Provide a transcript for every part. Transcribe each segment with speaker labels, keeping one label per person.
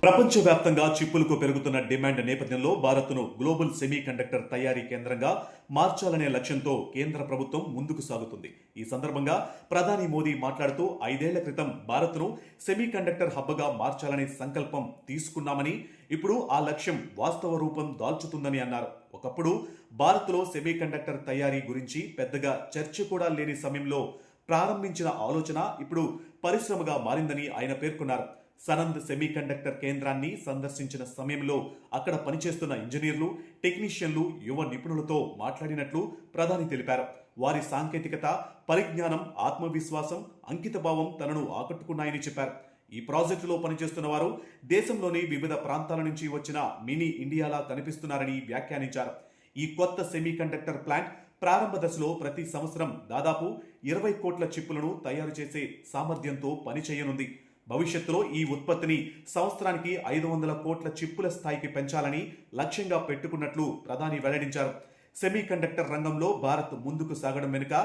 Speaker 1: ప్రపంచవ్యాప్తంగా చిప్పులకు పెరుగుతున్న డిమాండ్ నేపథ్యంలో భారత్ను గ్లోబల్ సెమీ కండక్టర్ తయారీ కేంద్రంగా మార్చాలనే లక్ష్యంతో కేంద్ర ప్రభుత్వం ముందుకు సాగుతుంది. ఈ సందర్భంగా ప్రధాని మోదీ మాట్లాడుతూ 5 ఏళ్ల క్రితం భారత్ను సెమీ కండక్టర్ హబ్గా మార్చాలనే సంకల్పం తీసుకున్నామని, ఇప్పుడు ఆ లక్ష్యం వాస్తవ రూపం దాల్చుతుందని అన్నారు. ఒకప్పుడు భారత్లో సెమీ కండక్టర్ తయారీ గురించి పెద్దగా చర్చ కూడా లేని సమయంలో ప్రారంభించిన ఆలోచన ఇప్పుడు పరిశ్రమగా మారిందని ఆయన పేర్కొన్నారు. సనంద్ సెమీ కండక్టర్ కేంద్రాన్ని సందర్శించిన సమయంలో అక్కడ పనిచేస్తున్న ఇంజనీర్లు, టెక్నీషియన్లు, యువ నిపుణులతో మాట్లాడినట్లు ప్రధాని తెలిపారు. వారి సాంకేతికత, పరిజ్ఞానం, ఆత్మవిశ్వాసం, అంకితభావం తనను ఆకట్టుకున్నాయని చెప్పారు. ఈ ప్రాజెక్టులో పనిచేస్తున్న వారు దేశంలోని వివిధ ప్రాంతాల నుంచి వచ్చిన మినీ ఇండియాలా కనిపిస్తున్నారని వ్యాఖ్యానించారు. ఈ కొత్త సెమీ కండక్టర్ ప్లాంట్ ప్రారంభ దశలో ప్రతి సంవత్సరం దాదాపు 20 కోట్ల చిప్పులను తయారు చేసే సామర్థ్యంతో పనిచేయనుంది. భవిష్యత్తులో ఈ ఉత్పత్తిని సంవత్సరానికి 500 కోట్ల చిప్పుల స్థాయికి పెంచాలని లక్ష్యంగా పెట్టుకున్నట్లు ప్రధాని వెల్లడించారు. సెమీ కండక్టర్ రంగంలో భారత్ ముందుకు సాగడం వెనుక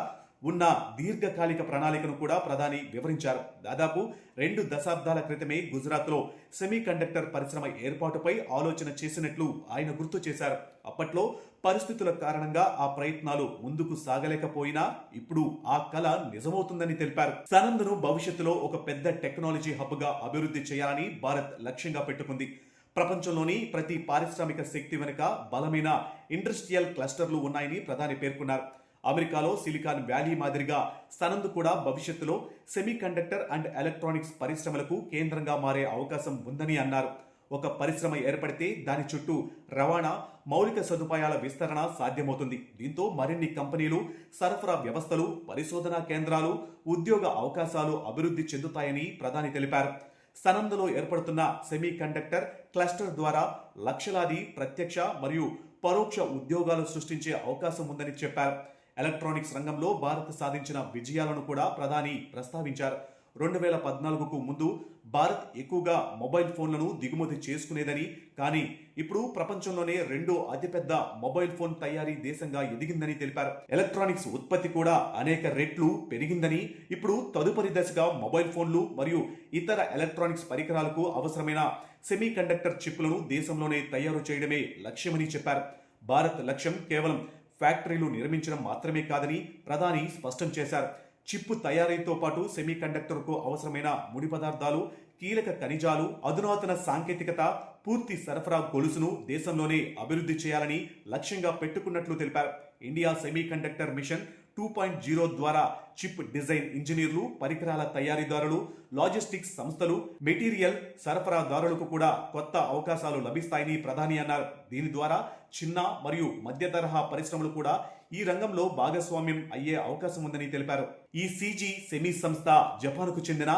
Speaker 1: ఉన్న దీర్ఘకాలిక ప్రణాళికను కూడా ప్రధాని వివరించారు. దాదాపు 2 దశాబ్దాల క్రితమే గుజరాత్లో సెమీ కండక్టర్ పరిశ్రమ ఏర్పాటుపై ఆలోచన చేసినట్లు ఆయన గుర్తు చేశారు. అప్పట్లో పరిస్థితుల కారణంగా ఆ ప్రయత్నాలు ముందుకు సాగలేకపోయినా ఇప్పుడు ఆ కల నిజమవుతుందని తెలిపారు. సనంద్ను భవిష్యత్తులో ఒక పెద్ద టెక్నాలజీ హబ్గా అభివృద్ధి చేయాలని భారత్ లక్ష్యంగా పెట్టుకుంది. ప్రపంచంలోని ప్రతి పారిశ్రామిక శక్తి వెనుక బలమైన ఇండస్ట్రియల్ క్లస్టర్లు ఉన్నాయని ప్రధాని పేర్కొన్నారు. అమెరికాలో సిలికాన్ వ్యాలీ మాదిరిగా సనంద్ కూడా భవిష్యత్తులో సెమీ కండక్టర్ అండ్ ఎలక్ట్రానిక్స్ పరిశ్రమలకు కేంద్రంగా మారే అవకాశం ఉందని అన్నారు. ఒక పరిశ్రమ ఏర్పడితే దాని చుట్టూ రవాణా, మౌలిక సదుపాయాల విస్తరణ సాధ్యమవుతుంది. దీంతో మరిన్ని కంపెనీలు, సరఫరా వ్యవస్థలు, పరిశోధనా కేంద్రాలు, ఉద్యోగ అవకాశాలు అభివృద్ధి చెందుతాయని ప్రధాని తెలిపారు. సనంద్లో ఏర్పడుతున్న సెమీ కండక్టర్ క్లస్టర్ ద్వారా లక్షలాది ప్రత్యక్ష మరియు పరోక్ష ఉద్యోగాలు సృష్టించే అవకాశం ఉందని చెప్పారు. ఎలక్ట్రానిక్స్ రంగంలో భారత్ సాధించిన విజయాలను కూడా ప్రధాని ప్రస్తావించారు. 2014కు ముందు భారత్ ఎక్కువగా మొబైల్ ఫోన్లను దిగుమతి చేసుకునేదని, కానీ ఇప్పుడు ప్రపంచంలోనే 2వ అతిపెద్ద మొబైల్ ఫోన్ తయారీ దేశంగా ఎదిగిందని తెలిపారు. ఎలక్ట్రానిక్స్ ఉత్పత్తి కూడా అనేక రెట్లు పెరిగిందని, ఇప్పుడు తదుపరి దశగా మొబైల్ ఫోన్లు మరియు ఇతర ఎలక్ట్రానిక్స్ పరికరాలకు అవసరమైన సెమీ కండక్టర్ చిప్పులను దేశంలోనే తయారు చేయడమే లక్ష్యమని చెప్పారు. భారత్ లక్ష్యం కేవలం ఫ్యాక్టరీలు నిర్మించడం మాత్రమే కాదని ప్రధాని స్పష్టం చేశారు. చిప్పు తయారీతో పాటు సెమీ కండక్టర్కు అవసరమైన ముడి పదార్థాలు, కీలక ఖనిజాలు, అధునాతన సాంకేతికత, పూర్తి సరఫరా గొలుసును దేశంలోనే అభివృద్ధి చేయాలని లక్ష్యంగా పెట్టుకున్నట్లు తెలిపారు. ఇండియా సెమీ కండక్టర్ మిషన్ 2.0 ద్వారా చిప్ డిజైన్ ఇంజనీర్లు, పరికరాల తయారీదారులు, లాజిస్టిక్స్ సంస్థలు, మెటీరియల్ సరఫరాదారులకు కూడా కొత్త అవకాశాలు లభిస్తాయని ప్రధాని అన్నారు. దీని ద్వారా చిన్న మరియు మధ్య తరహా పరిశ్రమలు కూడా ఈ రంగంలో భాగస్వామ్యం అయ్యే అవకాశం ఉందని తెలిపారు. ఈ సీజీ సెమీ సంస్థ జపాన్కు చెందిన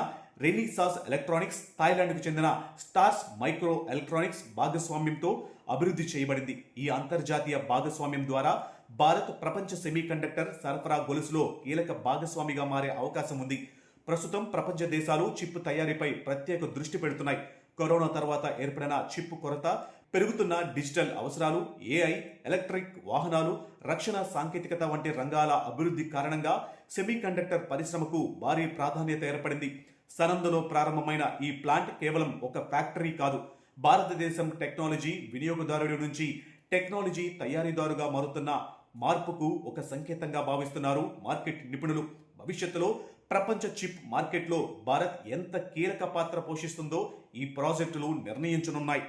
Speaker 1: రెనిసాస్ ఎలక్ట్రానిక్స్, థాయిలాండ్కు చెందిన స్టార్స్ మైక్రో ఎలక్ట్రానిక్స్ భాగస్వామ్యంతో అభివృద్ధి చేయబడింది. ఈ అంతర్జాతీయ భాగస్వామ్యం ద్వారా భారత్ ప్రపంచ సెమీ కండక్టర్ సరఫరా గొలుసులో కీలక భాగస్వామిగా మారే అవకాశం ఉంది. ప్రస్తుతం ప్రపంచ దేశాలు చిప్ తయారీపై ప్రత్యేక దృష్టి పెడుతున్నాయి. కరోనా తర్వాత ఏర్పడిన చిప్ కొరత, పెరుగుతున్న డిజిటల్ అవసరాలు, ఏఐ, ఎలక్ట్రిక్ వాహనాలు, రక్షణ సాంకేతికత వంటి రంగాల అభివృద్ధి కారణంగా సెమీ కండక్టర్ పరిశ్రమకు భారీ ప్రాధాన్యత ఏర్పడింది. సనంద్లో ప్రారంభమైన ఈ ప్లాంట్ కేవలం ఒక ఫ్యాక్టరీ కాదు, భారతదేశం టెక్నాలజీ వినియోగదారుడి నుంచి టెక్నాలజీ తయారీదారుగా మారుతున్న మార్పుకు ఒక సంకేతంగా భావిస్తున్నారు మార్కెట్ నిపుణులు. భవిష్యత్తులో ప్రపంచ చిప్ మార్కెట్లో భారత్ ఎంత కీలక పాత్ర పోషిస్తుందో ఈ ప్రాజెక్టులు నిర్ణయించనున్నాయి.